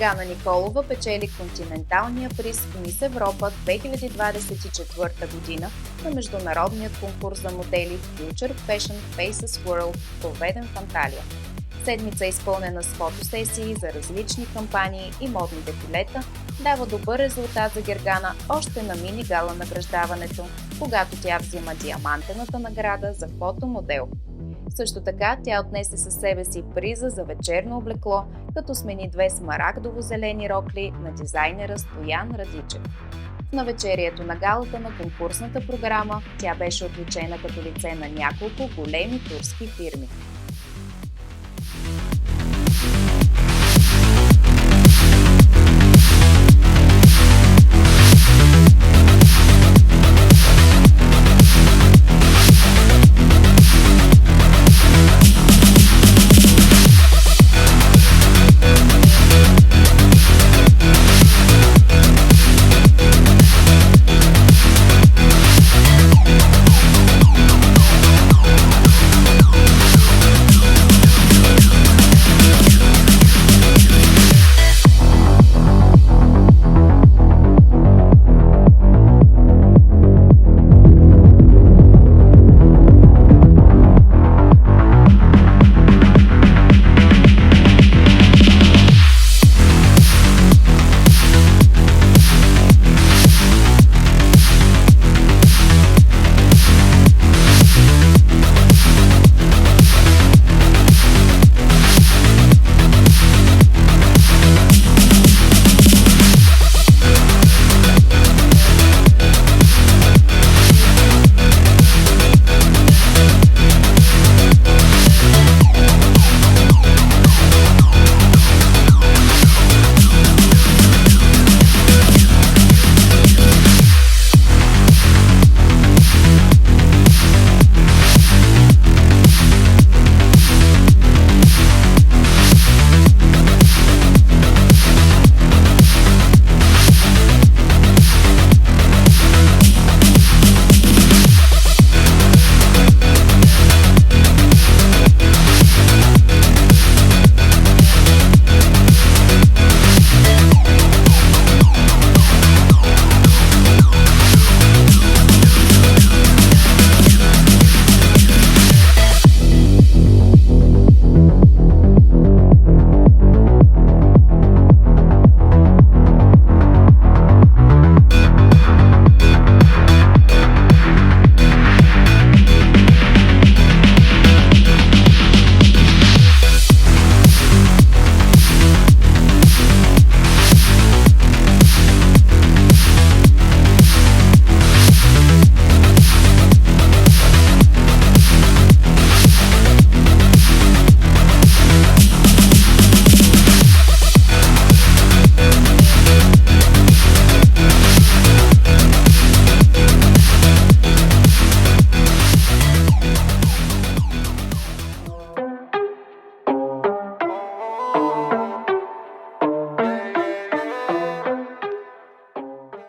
Гергана Николова печели континенталния приз Мис Европа 2024 година на международният конкурс за модели Future Fashion Faces World, проведен в Анталия. Седмица, изпълнена с фотосесии за различни кампании и модни дефилета, дава добър резултат за Гергана още на мини-гала награждаването, когато тя взима диамантената награда за фотомодел. Също така тя отнесе със себе си приза за вечерно облекло, като смени 2 смарагдово-зелени рокли на дизайнера Стоян Радичев. В навечерието на галата на конкурсната програма тя беше отличена като лице на няколко големи турски фирми.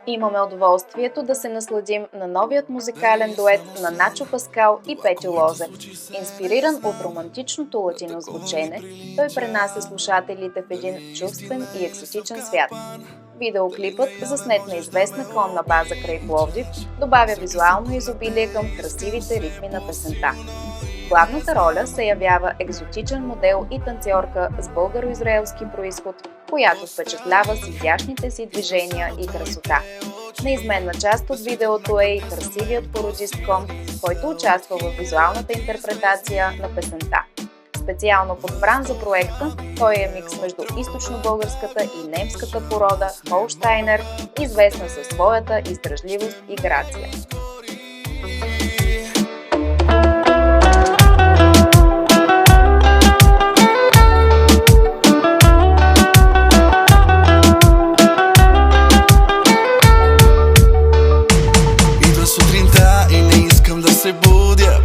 Имаме удоволствието да се насладим на новият музикален дует на Начо Паскал и Петю Лозев. Инспириран от романтичното латино звучене, той пренася слушателите в един чувствен и екзотичен свят. Видеоклипът, заснет на известна конна база край Пловдив, добавя визуално изобилие към красивите ритми на песента. В главната роля се явява екзотичен модел и танцорка с българо-израелски произход, която впечатлява с изящните си движения и красота. Неизменна част от видеото е и красивият породист кон, който участва в визуалната интерпретация на песента. Специално подбран за проекта, той е микс между източно-българската и немската порода Холштайнер, известна със своята издръжливост и грация.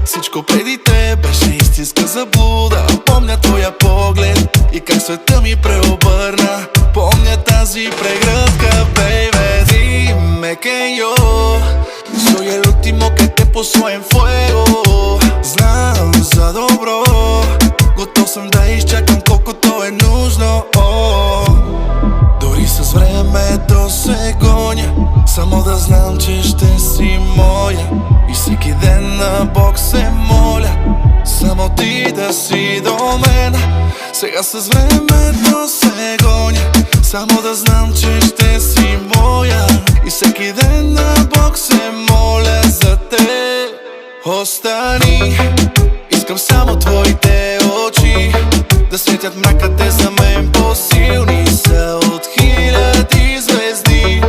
Всичко преди те беше истинска заблуда. Помня твоя поглед и как света ми преобърна. Помня тази прегръдка, baby. Dime que yo soy el último que te puso en fuego. Знам за добро, готов съм да изчакам колкото е нужно. Само да знам, че ще си моя и всеки ден на Бог се моля само ти да си до мен. Сега с времето се гоня, само да знам, че ще си моя и всеки ден на Бог се моля за те. Остани, искам само твоите очи да светят мрака, те за мен по-силни са от хиляди звезди.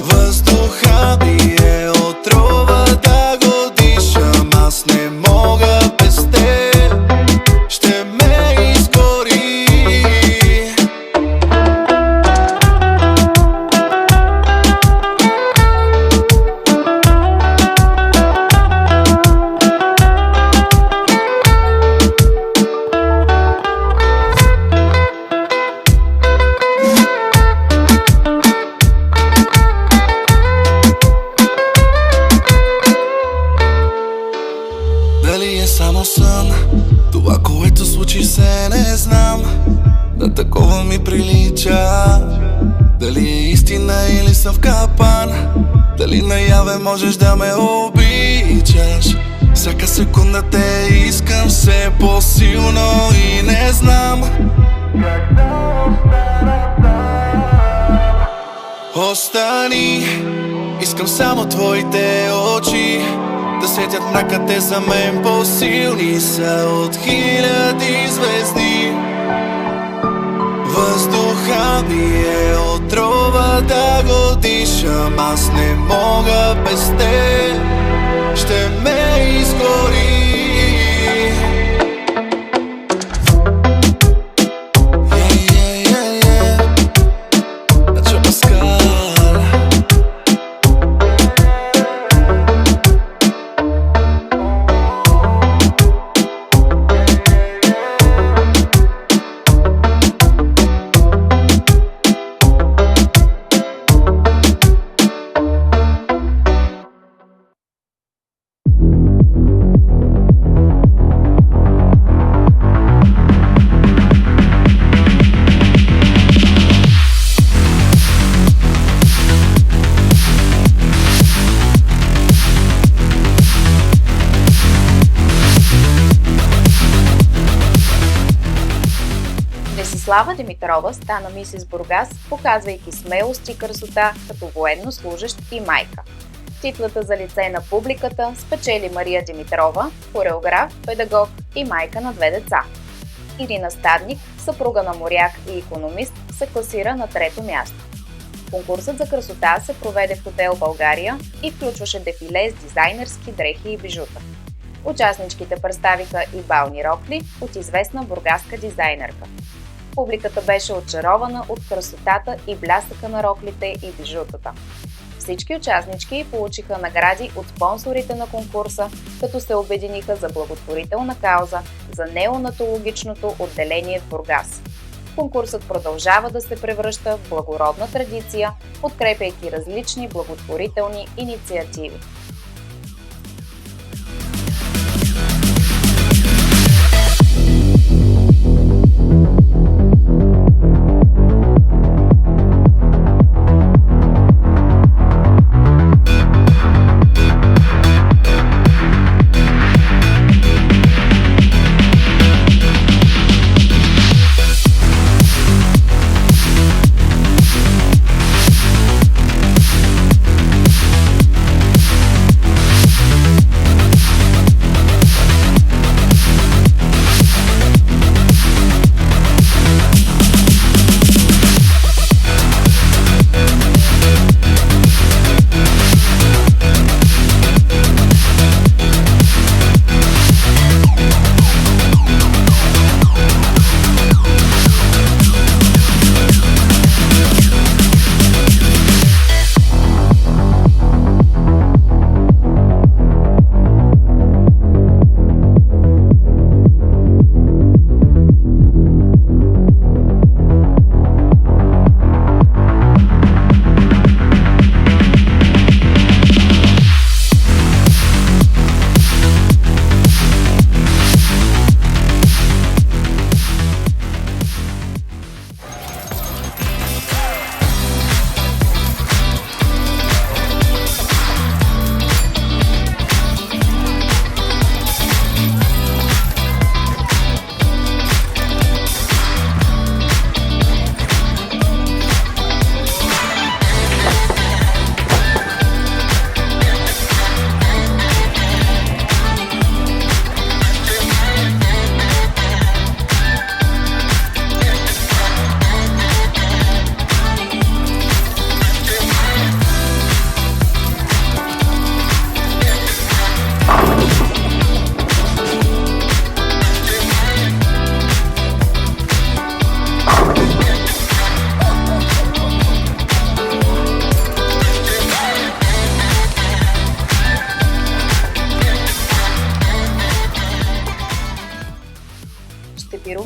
Въздуха ми е отрова да го дишам, аз не мога без те, ще ме изгори. Дали е само сън, това, което случи се, не знам. На такова ми прилича. Дали е истина или съм в капан, дали наяве можеш да ме обичаш. Всяка секунда те искам все по-силно и не знам как да остана там. Остани, искам само твоите очи да светят мрака, те за мен по-силни са от хиляди звезди. Въздуха ми е отрова да го дишам, аз не мога без те, ще ме изгори. Десислава Димитрова стана мисис Бургас, показвайки смелост и красота като военнослужещ и майка. Титлата за лице на публиката спечели Мария Димитрова, хореограф, педагог и майка на 2 деца. Ирина Стадник, съпруга на моряк и икономист, се класира на 3-то място. Конкурсът за красота се проведе в хотел България и включваше дефиле с дизайнерски дрехи и бижута. Участничките представиха и бални рокли от известна бургаска дизайнерка. Публиката беше очарована от красотата и блясъка на роклите и бижутата. Всички участнички получиха награди от спонсорите на конкурса, като се обединиха за благотворителна кауза за неонатологичното отделение в Бургас. Конкурсът продължава да се превръща в благородна традиция, подкрепяйки различни благотворителни инициативи.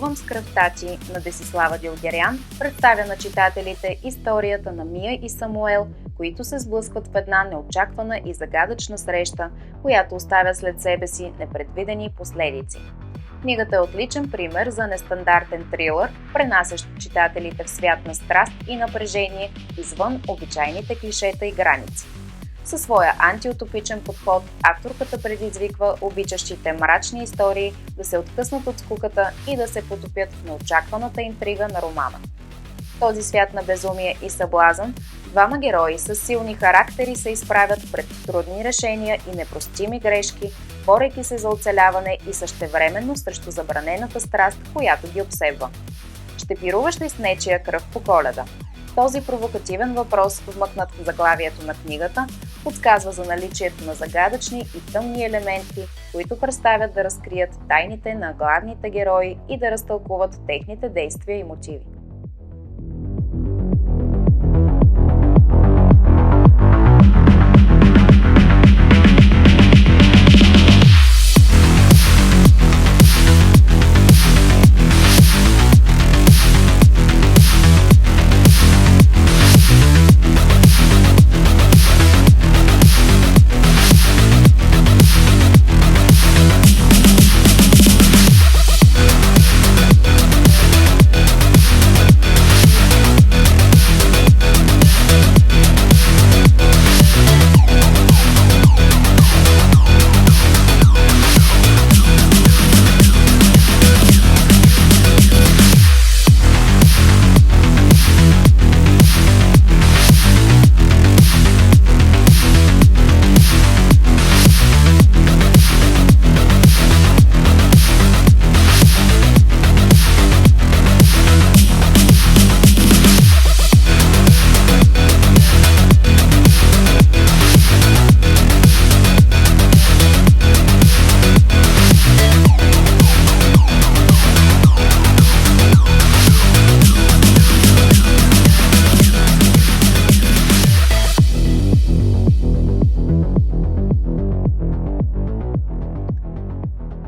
Филъм с кръвта ти на Десислава Дилгерян представя на читателите историята на Мия и Самуел, които се сблъскват в една неочаквана и загадъчна среща, която оставя след себе си непредвидени последици. Книгата е отличен пример за нестандартен трилър, пренасящ читателите в свят на страст и напрежение извън обичайните клишета и граници. Със своя антиутопичен подход, авторката предизвиква обичащите мрачни истории да се откъснат от скуката и да се потопят в неочакваната интрига на романа. В този свят на безумие и съблазън, двама герои с силни характери се изправят пред трудни решения и непростими грешки, борейки се за оцеляване и същевременно срещу забранената страст, която ги обсебва. Ще пируваш ли с нечия кръв по Коледа? Този провокативен въпрос, вмъкнат в заглавието на книгата, подсказва за наличието на загадъчни и тъмни елементи, които представят да разкрият тайните на главните герои и да разтълкуват техните действия и мотиви.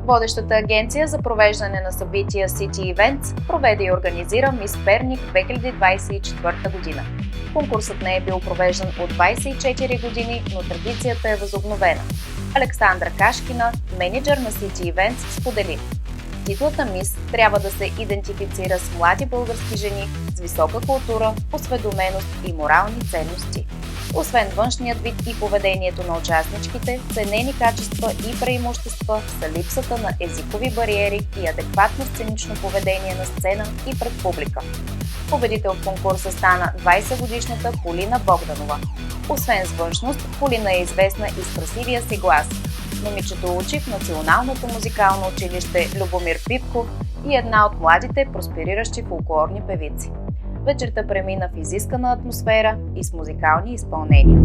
Водещата агенция за провеждане на събития City Events проведе и организира Мис Перник 2024 година. Конкурсът не е бил провеждан от 24 години, но традицията е възобновена. Александра Кашкина, менеджер на City Events, сподели: титлата Мис трябва да се идентифицира с млади български жени с висока култура, осведоменост и морални ценности. Освен външният вид и поведението на участничките, ценени качества и преимущества са липсата на езикови бариери и адекватно сценично поведение на сцена и пред публика. Победител в конкурса стана 20-годишната Полина Богданова. Освен с външност, Полина е известна и с красивия си глас. Момичето учи в Националното музикално училище Любомир Пипков и една от младите проспериращи фолклорни певици. Вечерта премина в изискана атмосфера и с музикални изпълнения.